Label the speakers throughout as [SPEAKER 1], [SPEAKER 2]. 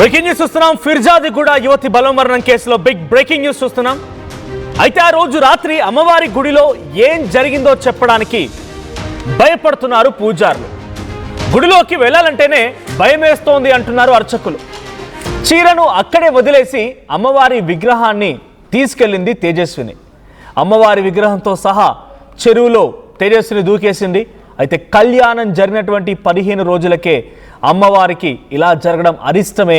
[SPEAKER 1] Breaking news చూస్తున్నాం. ఫిర్జాదిగూడ యువతి బలవమరణం కేసులో బిగ్ బ్రేకింగ్ న్యూస్ చూస్తున్నాం. అయితే ఆ రోజు రాత్రి అమ్మవారి గుడిలో ఏం జరిగిందో చెప్పడానికి భయపడుతున్నారు పూజారులు. గుడిలోకి వెళ్ళాలంటేనే భయం వేస్తోంది అంటున్నారు అర్చకులు. చీరను అక్కడే వదిలేసి అమ్మవారి విగ్రహాన్ని తీసుకెళ్ళింది తేజస్విని. అమ్మవారి విగ్రహంతో సహా చెరువులో తేజస్విని దూకేసింది. అయితే కళ్యాణం జరిగినటువంటి 15 రోజులకే అమ్మవారికి ఇలా జరగడం అరిష్టమే.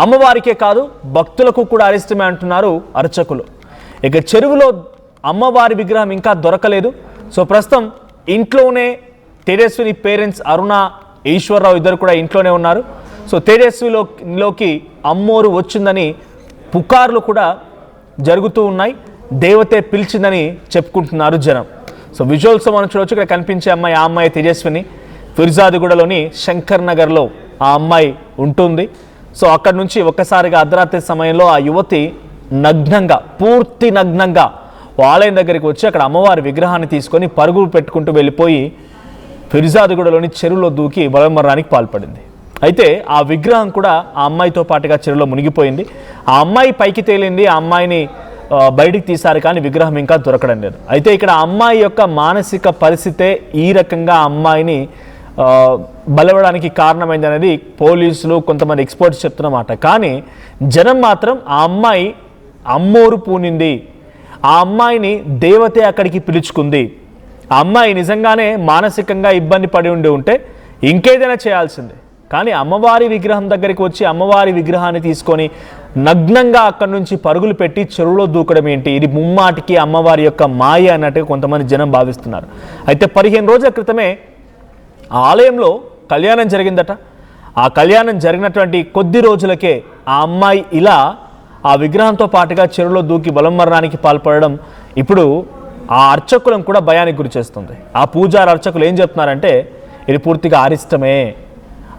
[SPEAKER 1] అమ్మవారికే కాదు భక్తులకు కూడా అరిష్టమే అంటున్నారు అర్చకులు. ఇక చెరువులో అమ్మవారి విగ్రహం ఇంకా దొరకలేదు. సో ప్రస్తుతం ఇంట్లోనే తేజస్విని పేరెంట్స్ అరుణ, ఈశ్వరరావు ఇద్దరు కూడా ఇంట్లోనే ఉన్నారు. సో తేజస్విలోకి అమ్మోరు వచ్చిందని పుకార్లు కూడా జరుగుతూ ఉన్నాయి. దేవతే పిలిచిందని చెప్పుకుంటున్నారు జనం. సో విజువల్స్ మనం చూడవచ్చు. ఇక్కడ కనిపించే అమ్మాయి, ఆ అమ్మాయి తేజస్విని. ఫిర్జాదిగూడలోని శంకర్ నగర్లో ఆ అమ్మాయి ఉంటుంది. సో అక్కడ నుంచి ఒక్కసారిగా అర్ధరాత్రి సమయంలో ఆ యువతి నగ్నంగా, పూర్తి నగ్నంగా ఆలయం దగ్గరికి వచ్చి అక్కడ అమ్మవారి విగ్రహాన్ని తీసుకొని పరుగులు పెట్టుకుంటూ వెళ్ళిపోయి ఫిర్జాదిగూడలోని చెరువులో దూకి బలవమరణానికి పాల్పడింది. అయితే ఆ విగ్రహం కూడా ఆ అమ్మాయితో పాటుగా చెరువులో మునిగిపోయింది. ఆ అమ్మాయి పైకి తేలింది, ఆ అమ్మాయిని బయటికి తీశారు, కానీ విగ్రహం ఇంకా దొరకడం లేదు. అయితే ఇక్కడ అమ్మాయి యొక్క మానసిక పరిస్థితే ఈ రకంగా అమ్మాయిని బలవడానికి కారణమైంది అనేది పోలీసులు, కొంతమంది ఎక్స్పర్ట్స్ చెప్తున్నమాట. కానీ జనం మాత్రం ఆ అమ్మాయి అమ్మోరు పూనింది, ఆ అమ్మాయిని దేవతే అక్కడికి పిలుచుకుంది, ఆ అమ్మాయి నిజంగానే మానసికంగా ఇబ్బంది పడి ఉంటే ఇంకేదైనా చేయాల్సిందే. కానీ అమ్మవారి విగ్రహం దగ్గరికి వచ్చి అమ్మవారి విగ్రహాన్ని తీసుకొని నగ్నంగా అక్కడి నుంచి పరుగులు పెట్టి చెరువులో దూకడం ఏంటి? ఇది ముమ్మాటికి అమ్మవారి యొక్క మాయ అన్నట్టుగా కొంతమంది జనం భావిస్తున్నారు. అయితే 15 రోజుల క్రితమే ఆ ఆలయంలో కళ్యాణం జరిగిందట. ఆ కళ్యాణం జరిగినటువంటి కొద్ది రోజులకే ఆ అమ్మాయి ఇలా ఆ విగ్రహంతో పాటుగా చెరువులో దూకి బలవమరణానికి పాల్పడడం ఇప్పుడు ఆ అర్చకులను కూడా భయానికి గురి చేస్తుంది. ఆ పూజారి అర్చకులు ఏం చెప్తున్నారంటే ఇది పూర్తిగా అరిష్టమే,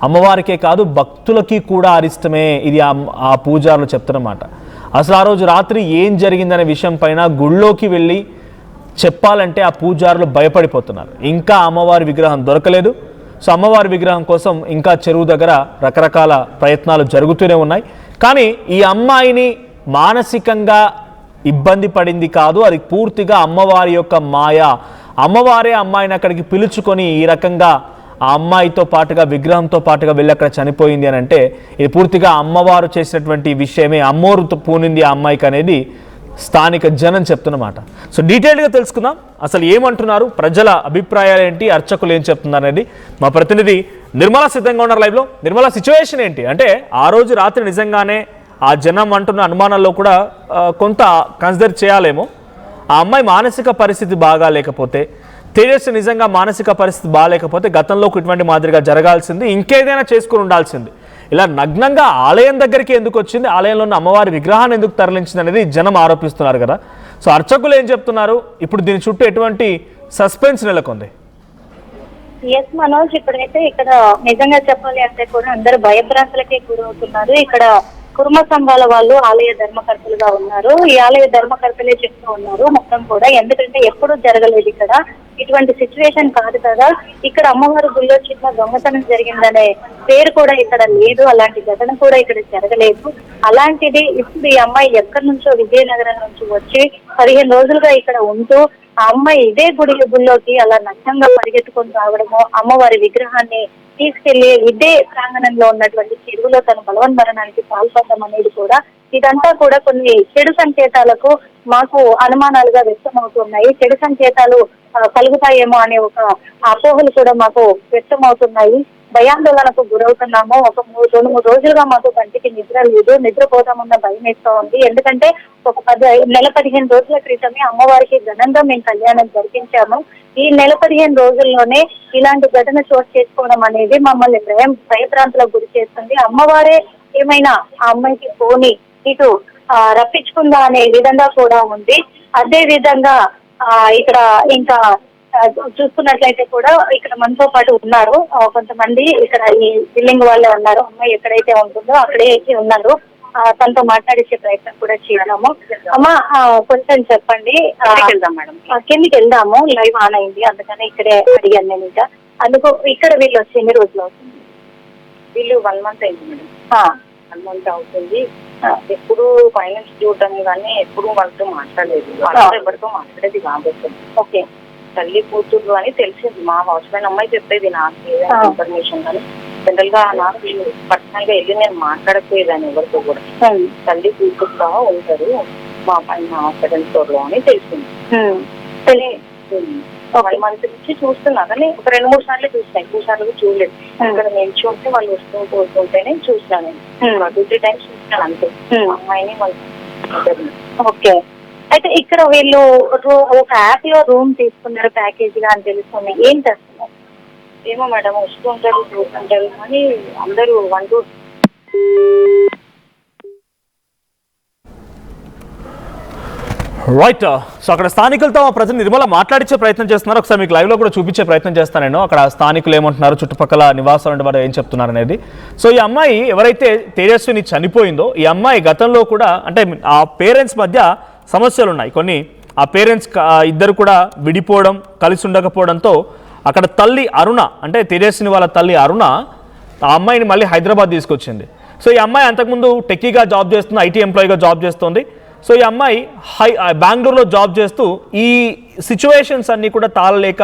[SPEAKER 1] అమ్మవారికే కాదు భక్తులకి కూడా అరిష్టమే, ఇది ఆ పూజారులు చెప్తున్నమాట. అసలు ఆ రోజు రాత్రి ఏం జరిగిందనే విషయం పైన గుళ్ళోకి వెళ్ళి చెప్పాలంటే ఆ పూజారులు భయపడిపోతున్నారు. ఇంకా అమ్మవారి విగ్రహం దొరకలేదు. సో అమ్మవారి విగ్రహం కోసం ఇంకా చెరువు దగ్గర రకరకాల ప్రయత్నాలు జరుగుతూనే ఉన్నాయి. కానీ ఈ అమ్మాయిని మానసికంగా ఇబ్బంది పడింది కాదు, అది పూర్తిగా అమ్మవారి యొక్క మాయ. అమ్మవారే అమ్మాయిని అక్కడికి పిలుచుకొని ఈ రకంగా ఆ అమ్మాయితో పాటుగా విగ్రహంతో పాటుగా వెళ్ళి అక్కడ చనిపోయింది అని అంటే ఇది పూర్తిగా అమ్మవారు చేసినటువంటి విషయమే, అమ్మోరుతో పూనింది ఆ అమ్మాయికి అనేది స్థానిక జనం చెప్తున్నమాట. సో డీటెయిల్గా తెలుసుకుందాం అసలు ఏమంటున్నారు, ప్రజల అభిప్రాయాలు ఏంటి, అర్చకులు ఏం చెప్తున్నారు అనేది మా ప్రతినిధి నిర్మలా సిద్ధంగా ఉన్నారు లైవ్లో. నిర్మలా, సిచ్యువేషన్ ఏంటి? అంటే ఆ రోజు రాత్రి నిజంగానే ఆ జనం అంటున్న అనుమానాల్లో కూడా కొంత కన్సిడర్ చేయాలేమో. ఆ అమ్మాయి మానసిక పరిస్థితి బాగా లేకపోతే, తేజస్వి నిజంగా మానసిక పరిస్థితి బాగాలేకపోతే గతంలో ఇటువంటి మాదిరిగా జరగాల్సింది, ఇంకేదైనా చేసుకుని ఉండాల్సింది. ఇలా నగ్నంగా ఆలయం దగ్గరికి ఎందుకు వచ్చింది, ఆలయంలో ఉన్న అమ్మవారి విగ్రహాన్ని ఎందుకు తరలించింది అనేది జనం ఆరోపిస్తున్నారు కదా. సో అర్చకులు ఏం చెప్తున్నారు, ఇప్పుడు దీని చుట్టూ ఎటువంటి సస్పెన్స్ నెలకొంది?
[SPEAKER 2] ఎస్ మనోజ్, ఇప్పుడైతే ఇక్కడ నిజంగా చెప్పాలి అంటే కూడా అందరూ భయభ్రాంతులకే గురవుతున్నారు. ఇక్కడ కుర్మ సంఘాల వాళ్ళు ఆలయ ధర్మకర్తలుగా ఉన్నారు. ఈ ఆలయ ధర్మకర్తలే చెప్తూ ఉన్నారు మొత్తం కూడా, ఎందుకంటే ఎప్పుడూ జరగలేదు ఇక్కడ ఇటువంటి సిచ్యువేషన్ కాదు కదా. ఇక్కడ అమ్మవారి గుళ్ళో చిన్న దొంగతనం జరిగిందనే పేరు కూడా ఇక్కడ లేదు, అలాంటి ఘటన కూడా ఇక్కడ జరగలేదు. అలాంటిది ఇప్పుడు ఈ అమ్మాయి ఎక్కడి నుంచో విజయనగరం నుంచి వచ్చి 15 రోజులుగా ఇక్కడ ఉంటూ ఆ అమ్మాయి ఇదే గుళ్ళోకి అలా నగ్నంగా పరిగెత్తుకొని రావడము, అమ్మవారి విగ్రహాన్ని తీసుకెళ్లి ఇదే ప్రాంగణంలో ఉన్నటువంటి చెరువులో తన బలవన్మరణానికి పాల్పడడం అనేది కూడా, ఇదంతా కూడా కొన్ని చెడు సంకేతాలకు మాకు అనుమానాలుగా వ్యక్తమవుతున్నాయి. చెడు సంకేతాలు కలుగుతాయేమో అనే ఒక అపోహలు కూడా మాకు వ్యక్తమవుతున్నాయి. భయాందోళనకు గురవుతున్నాము. ఒక 2-3 రోజులుగా మాకు కంటికి నిద్ర లేదు, నిద్రపోతామన్న భయం వేస్తూ ఉంది. ఎందుకంటే ఒక 15 రోజుల క్రితమే అమ్మవారికి ఘనంగా మేము కళ్యాణం జరిపించాము. ఈ 15 రోజుల్లోనే ఇలాంటి ఘటన చోటు చేసుకోవడం అనేది మమ్మల్ని భయభ్రాంతులకు గురి చేస్తుంది. అమ్మవారే ఏమైనా ఆ అమ్మాయికి పోని ఇటు రప్పించుకుందా అనే విధంగా కూడా ఉంది. అదే విధంగా ఇక్కడ ఇంకా చూసుకున్నట్లయితే కూడా ఇక్కడ మనతో పాటు ఉన్నారు కొంతమంది, ఇక్కడ ఈ బిల్డింగ్ వాళ్ళే ఉన్నారు. అమ్మాయి ఎక్కడైతే ఉంటుందో అక్కడే ఉన్నారు. తనతో మాట్లాడించే ప్రయత్నం కూడా చేద్దాము. అమ్మా కొంచెం చెప్పండి. కిందికి వెళ్దాము, లైవ్ ఆన్ అయింది, అందుకని ఇక్కడే అడిగాను నేను. ఇంకా అందుకు ఇక్కడ వీళ్ళు వచ్చి ఎన్ని రోజులు అవుతుంది?
[SPEAKER 3] వీళ్ళు 1 month అయింది మేడం. 1 month అవుతుంది. ఎప్పుడు ఫైనాన్స్ చూడటం కానీ ఎప్పుడు వాళ్ళతో మాట్లాడలేదు. వాళ్ళతో ఎవరితో మాట్లాడేది కాబట్టి
[SPEAKER 2] ఓకే.
[SPEAKER 3] తల్లి కూతురు అని తెలిసింది. మా హస్బెండ్ అమ్మాయి చెప్పేది నాకు ఇన్ఫర్మేషన్ కానీ జనరల్ గా నాకు పర్సనల్ గా వెళ్ళి నేను మాట్లాడకపోయేదాన్ని ఎవరితో కూడా. తల్లి కూతురుగా ఉంటారు మా పైన సెకండ్ ఫ్లోర్ లో అని తెలిసింది. 1 month నుంచి చూస్తున్నా కానీ ఒక 2-3 సార్లు చూసినాయి, 2 సార్లు చూడలేదు. ఇక్కడ నేను చూస్తే వాళ్ళు వస్తూ పోతుంటేనే చూసినాను. నేను 2-3 times చూసినాను అంతే అమ్మాయిని వాళ్ళు.
[SPEAKER 2] ఓకే. అయితే ఇక్కడ వీళ్ళు ఒక యాప్ లో రూమ్ తీసుకున్నారు ప్యాకేజ్ గా అని తెలుస్తుంది. ఏం చేస్తున్నారు
[SPEAKER 3] ఏమో మేడం, వస్తుంటారు చూస్తుంటారు కానీ అందరూ 1-2
[SPEAKER 1] రైట్. సో అక్కడ స్థానికులతో ప్రజలు నిర్మల మాట్లాడించే ప్రయత్నం చేస్తున్నారు. ఒకసారి మీకు లైవ్లో కూడా చూపించే ప్రయత్నం చేస్తాను నేను. అక్కడ స్థానికులు ఏమంటున్నారు, చుట్టుపక్కల నివాసాలు ఉండే వారు ఏం చెప్తున్నారు అనేది. సో ఈ అమ్మాయి ఎవరైతే తేజస్విని చనిపోయిందో ఈ అమ్మాయి గతంలో కూడా అంటే ఆ పేరెంట్స్ మధ్య సమస్యలు ఉన్నాయి కొన్ని. ఆ పేరెంట్స్ ఇద్దరు కూడా విడిపోవడం, కలిసి ఉండకపోవడంతో అక్కడ తల్లి అరుణ అంటే తేజస్విని వాళ్ళ తల్లి అరుణ ఆ అమ్మాయిని మళ్ళీ హైదరాబాద్ తీసుకొచ్చింది. సో ఈ అమ్మాయి అంతకుముందు టెక్కీగా జాబ్ చేస్తుంది, ఐటీ ఎంప్లాయీగా జాబ్ చేస్తుంది. సో ఈ అమ్మాయి బెంగళూరులో జాబ్ చేస్తూ ఈ సిచ్యువేషన్స్ అన్నీ కూడా తాళలేక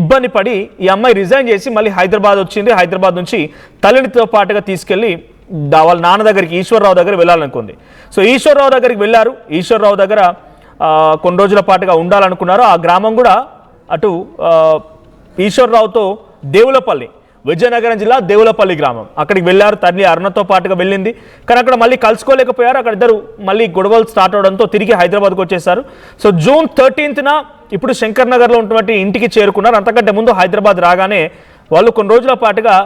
[SPEAKER 1] ఇబ్బంది పడి ఈ అమ్మాయి రిజైన్ చేసి మళ్ళీ హైదరాబాద్ వచ్చింది. హైదరాబాద్ నుంచి తల్లినితో పాటుగా తీసుకెళ్ళి వాళ్ళ నాన్న దగ్గరికి ఈశ్వరరావు దగ్గర వెళ్ళాలనుకుంది. సో ఈశ్వరరావు దగ్గరికి వెళ్ళారు. ఈశ్వరరావు దగ్గర కొన్ని రోజుల పాటుగా ఉండాలనుకున్నారు. ఆ గ్రామం కూడా అటు ఈశ్వరరావుతో దేవులపల్లి, విజయనగరం జిల్లా దేవులపల్లి గ్రామం, అక్కడికి వెళ్ళారు. తల్లి అరుణతో పాటుగా వెళ్ళింది కానీ అక్కడ మళ్ళీ కలుసుకోలేకపోయారు. అక్కడ ఇద్దరు మళ్ళీ గొడవలు స్టార్ట్ అవడంతో తిరిగి హైదరాబాద్కు వచ్చేసారు. సో June 13న ఇప్పుడు శంకర్ నగర్లో ఉన్నటువంటి ఇంటికి చేరుకున్నారు. అంతకంటే ముందు హైదరాబాద్ రాగానే వాళ్ళు కొన్ని రోజుల పాటుగా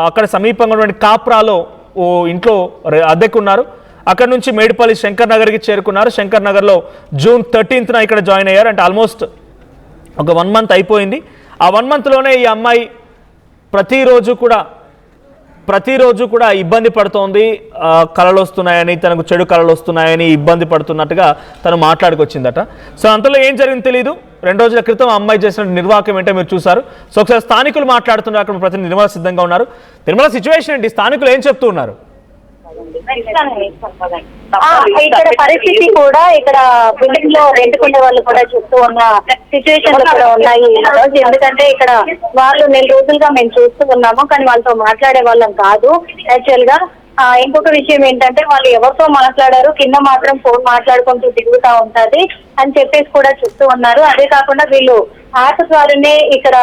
[SPEAKER 1] అక్కడ సమీపంగా ఉన్నటువంటి కాప్రాలో ఓ ఇంట్లో అద్దెకున్నారు. అక్కడ నుంచి మేడిపల్లి శంకర్ నగర్కి చేరుకున్నారు. శంకర్ నగర్లో June 13న ఇక్కడ జాయిన్ అయ్యారు. అంటే ఆల్మోస్ట్ ఒక 1 month అయిపోయింది. ఆ 1 monthలోనే ఈ అమ్మాయి ప్రతిరోజు కూడా ఇబ్బంది పడుతోంది. కళలు వస్తున్నాయని, తనకు చెడు కళలు వస్తున్నాయని ఇబ్బంది పడుతున్నట్టుగా తను మాట్లాడుకొచ్చిందట. సో అంతలో ఏం జరిగింది తెలియదు. 2 రోజుల క్రితం అమ్మాయి చేసిన నిర్వాహకం ఏంటో మీరు చూసారు. సో ఒకసారి స్థానికులు మాట్లాడుతున్నారు. అక్కడ ప్రతి నిర్మల సిద్ధంగా ఉన్నారు. నిర్మల సిచ్యువేషన్ ఏంటి, స్థానికులు ఏం చెప్తూ ఉన్నారు?
[SPEAKER 2] ఇక్కడ పరిస్థితి కూడా ఇక్కడ బిల్డింగ్ లో రెంట్కునే వాళ్ళు కూడా చెప్తూ ఉన్న సిచ్యువేషన్లు కూడా ఉన్నాయి ఈ రోజు. ఎందుకంటే ఇక్కడ వాళ్ళు 4 రోజులుగా మేము చూస్తూ ఉన్నాము కానీ వాళ్ళతో మాట్లాడే వాళ్ళం కాదు యాక్చువల్ గా. ఇంకొక విషయం ఏంటంటే వాళ్ళు ఎవరితో మాట్లాడారు, కింద మాత్రం ఫోన్ మాట్లాడుకుంటూ తిరుగుతా ఉంటది అని చెప్పేసి కూడా చెప్తూ ఉన్నారు. అదే కాకుండా వీళ్ళు యాప్ ద్వారానే ఇక్కడ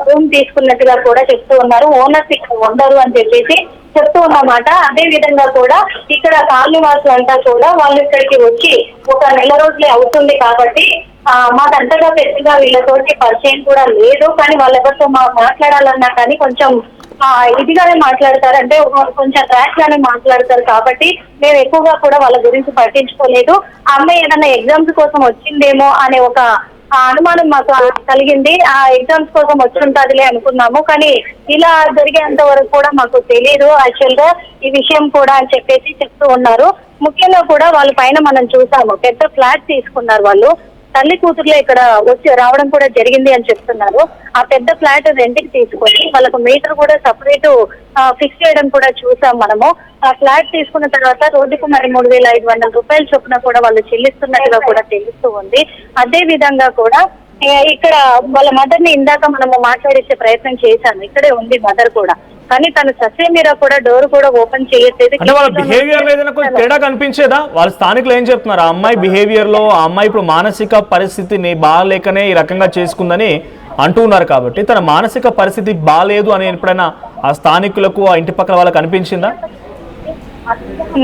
[SPEAKER 2] రూమ్ తీసుకున్నట్టుగా కూడా చెప్తూ ఉన్నారు. ఓనర్స్ ఇక్కడ ఉండరు అని చెప్పేసి చెప్తూ ఉన్నమాట. అదే విధంగా కూడా ఇక్కడ కాలనీవాసులు అంతా కూడా వాళ్ళు ఇక్కడికి వచ్చి ఒక 1 రోజులే అవుతుంది కాబట్టి మాకంతగా పెద్దగా వీళ్ళతోటి పరిచయం కూడా లేదు. కానీ వాళ్ళెవరితో మాట్లాడాలన్నా కానీ కొంచెం ఇదిగానే మాట్లాడతారు, అంటే కొంచెం ర్యాష్ గానే మాట్లాడతారు. కాబట్టి మేము ఎక్కువగా కూడా వాళ్ళ గురించి పట్టించుకోలేదు. ఆ అమ్మాయి ఏదైనా ఎగ్జామ్స్ కోసం వచ్చిందేమో అనే ఒక అనుమానం మాకు కలిగింది. ఆ ఎగ్జామ్స్ కోసం వచ్చుంటదిలే అనుకున్నాము కానీ ఇలా జరిగేంత వరకు కూడా మాకు తెలియదు యాక్చువల్ గా ఈ విషయం కూడా అని చెప్పేసి చెప్తూ ఉన్నారు. ముఖ్యంగా కూడా వాళ్ళ పైన మనం చూసాము, పెద్ద ఫ్లాట్ తీసుకున్నారు వాళ్ళు. తల్లి కూతుర్లో ఇక్కడ వచ్చి రావడం కూడా జరిగింది అని చెప్తున్నారు. ఆ పెద్ద ఫ్లాట్ రెంట్కి తీసుకొని వాళ్ళకు మీటర్ కూడా సపరేట్ ఫిక్స్ చేయడం కూడా చూసాం మనము. ఆ ఫ్లాట్ తీసుకున్న తర్వాత రోజుకు మరి 3,500 రూపాయల చొప్పున కూడా వాళ్ళు చెల్లిస్తున్నట్టుగా కూడా తెలుస్తూ ఉంది. అదే విధంగా కూడా ఇక్కడ వాళ్ళ మదర్ ని ఇందాక మనము మాట్లాడించే ప్రయత్నం చేశాము. ఇక్కడే ఉంది మదర్ కూడా, కానీ తను ససేమిరా కూడా డోర్ కూడా ఓపెన్ చేయట్లేదు.
[SPEAKER 1] వాళ్ళ బిహేవియర్ లో ఏదైనా కొంచెం తేడా కనిపించేదా? వాళ్ళ స్థానికులు ఏం చెప్తున్నారు? ఆ అమ్మాయి బిహేవియర్ లో ఆ అమ్మాయి ఇప్పుడు మానసిక పరిస్థితిని బాగాలేకనే ఈ రకంగా చేసుకుందని అంటున్నారు కాబట్టి తన మానసిక పరిస్థితి బాగాలేదు అని ఎప్పుడైనా ఆ స్థానికులకు ఆ ఇంటి పక్కల వాళ్ళకి అనిపించిందా?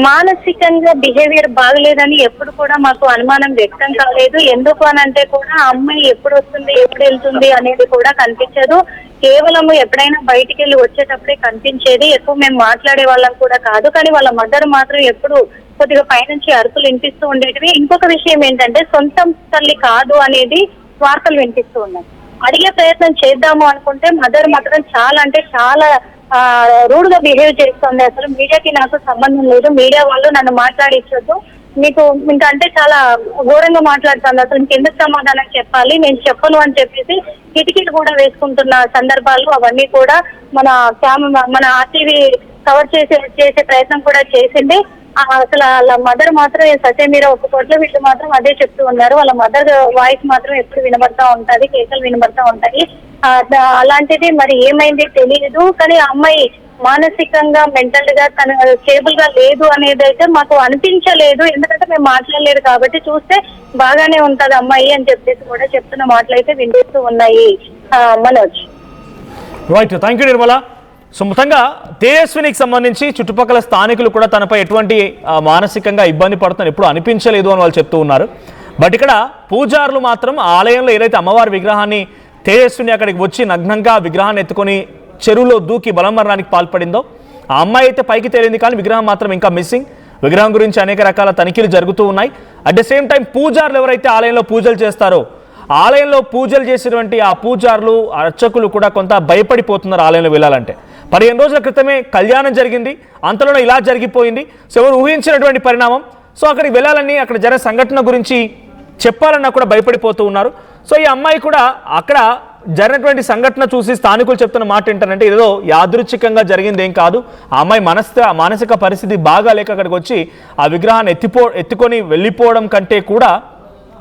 [SPEAKER 2] మానసికంగా బిహేవియర్ బాగలేదని ఎప్పుడు కూడా మాకు అనుమానం వ్యక్తం కాలేదు. ఎందుకు అని అంటే కూడా ఆ అమ్మాయి ఎప్పుడు వస్తుంది ఎప్పుడు వెళ్తుంది అనేది కూడా కనిపించదు. కేవలం ఎప్పుడైనా బయటికి వెళ్ళి వచ్చేటప్పుడే కనిపించేది. ఎక్కువ మేము మాట్లాడే వాళ్ళం కూడా కాదు. కానీ వాళ్ళ మదర్ మాత్రం ఎప్పుడు కొద్దిగా పైనుంచి అరుపులు వినిపిస్తూ ఉండేటివి. ఇంకొక విషయం ఏంటంటే సొంతం తల్లి కాదు అనేది వార్తలు వినిపిస్తూ ఉన్నాయి. అడిగే ప్రయత్నం చేద్దాము అనుకుంటే మదర్ మాత్రం చాలా అంటే చాలా రూడ్ గా బిహేవ్ చేస్తుంది. అసలు మీడియాకి నాకు సంబంధం లేదు, మీడియా వాళ్ళు నన్ను మాట్లాడించొద్దు, మీకు ఇంకా అంటే చాలా ఘోరంగా మాట్లాడుతుంది. అసలు మీకు ఎందుకు సమాధానం చెప్పాలి, నేను చెప్పను అని చెప్పేసి కిటికీలు కూడా వేసుకుంటున్న సందర్భాలు అవన్నీ కూడా మన ఆర్టీవీ కవర్ చేసే ప్రయత్నం కూడా చేసింది. అసలు వాళ్ళ మదర్ మాత్రం సత్యమీర ఒప్పుకోట్లో వీళ్ళు మాత్రం అదే చెప్తూ ఉన్నారు. వాళ్ళ మదర్ వాయిస్ మాత్రం ఎప్పుడు వినబడతా ఉంటది, కేకలు వినబడతా ఉంటాయి. అలాంటిది మరి ఏమైంది తెలియదు. కానీ ఆ అమ్మాయి మానసికంగా మెంటల్ గా తన స్టేబుల్ గా లేదు అనేది అయితే మాకు అనిపించలేదు. ఎందుకంటే మేము మాట్లాడలేదు కాబట్టి చూస్తే బాగానే ఉంటది అమ్మాయి అని చెప్పేసి కూడా చెప్తున్న మాటలు అయితే వినిపిస్తూ ఉన్నాయి. Manoj.
[SPEAKER 1] Right, thank you Nirmala. So మొత్తంగా తేజస్వినికి సంబంధించి చుట్టుపక్కల స్థానికులు కూడా తనపై ఎటువంటి మానసికంగా ఇబ్బంది పడుతున్నారు ఎప్పుడు అనిపించలేదు అని వాళ్ళు చెప్తూ ఉన్నారు. బట్ ఇక్కడ పూజారులు మాత్రం ఆలయంలో ఏదైతే అమ్మవారి విగ్రహాన్ని తేజస్విని అక్కడికి వచ్చి నగ్నంగా విగ్రహాన్ని ఎత్తుకొని చెరువులో దూకి బలమరణానికి పాల్పడిందో ఆ అమ్మాయి అయితే పైకి తేలింది, కానీ విగ్రహం మాత్రం ఇంకా మిస్సింగ్. విగ్రహం గురించి అనేక రకాల తనిఖీలు జరుగుతూ ఉన్నాయి. అట్ ద సేమ్ టైం పూజారులు ఎవరైతే ఆలయంలో పూజలు చేస్తారో ఆలయంలో పూజలు చేసినటువంటి ఆ పూజారులు అర్చకులు కూడా కొంత భయపడిపోతున్నారు ఆలయంలో వెళ్ళాలంటే. 15 రోజుల క్రితమే కళ్యాణం జరిగింది, అంతలోనే ఇలా జరిగిపోయింది. సో ఎవరు ఊహించినటువంటి పరిణామం. సో అక్కడికి వెళ్ళాలని అక్కడ జరిగిన సంఘటన గురించి చెప్పాలన్నా కూడా భయపడిపోతూ ఉన్నారు. సో ఈ అమ్మాయి కూడా అక్కడ జరిగినటువంటి సంఘటన చూసి స్థానికులు చెప్తున్న మాట ఏంటంటే ఏదో యాదృచ్ఛికంగా జరిగింది ఏం కాదు, ఆ అమ్మాయి మానసిక పరిస్థితి బాగా లేక అక్కడికి వచ్చి ఆ విగ్రహాన్ని ఎత్తుకొని వెళ్ళిపోవడం కంటే కూడా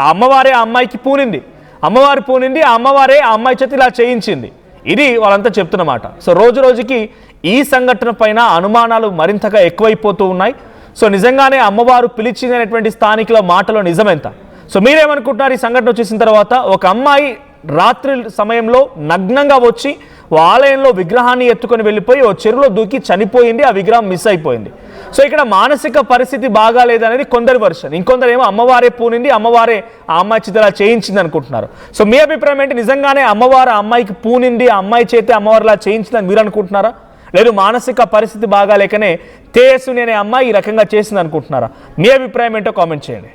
[SPEAKER 1] ఆ అమ్మవారే ఆ అమ్మాయికి పూనింది, అమ్మవారి పూనింది, ఆ అమ్మవారే ఆ అమ్మాయి చేతి ఇలా చేయించింది. ఇది వాళ్ళంతా చెప్తున్నమాట. సో రోజు రోజుకి ఈ సంఘటన పైన అనుమానాలు మరింతగా ఎక్కువైపోతూ ఉన్నాయి. సో నిజంగానే అమ్మవారు పిలిచింది అనేటువంటి స్థానికుల మాటలో నిజమెంత? సో మీరేమనుకుంటున్నారు ఈ సంఘటన వచ్చేసిన తర్వాత? ఒక అమ్మాయి రాత్రి సమయంలో నగ్నంగా వచ్చి ఆలయంలో విగ్రహాన్ని ఎత్తుకొని వెళ్ళిపోయి ఓ చెరువులో దూకి చనిపోయింది, ఆ విగ్రహం మిస్ అయిపోయింది. సో ఇక్కడ మానసిక పరిస్థితి బాగాలేదనేది కొందరి వర్షన్, ఇంకొందరు ఏమో అమ్మవారే పూనింది, అమ్మవారే ఆ అమ్మాయి చేత చేయించింది అనుకుంటున్నారు. సో మీ అభిప్రాయం ఏంటి? నిజంగానే అమ్మవారు ఆ అమ్మాయికి పూనింది, ఆ అమ్మాయి చేతే అమ్మవారిలా చేయించిందని మీరు అనుకుంటున్నారా? లేదు మానసిక పరిస్థితి బాగాలేకనే తేజస్విని అనే అమ్మాయి ఈ రకంగా చేసింది అనుకుంటున్నారా? మీ అభిప్రాయం ఏంటో కామెంట్ చేయండి.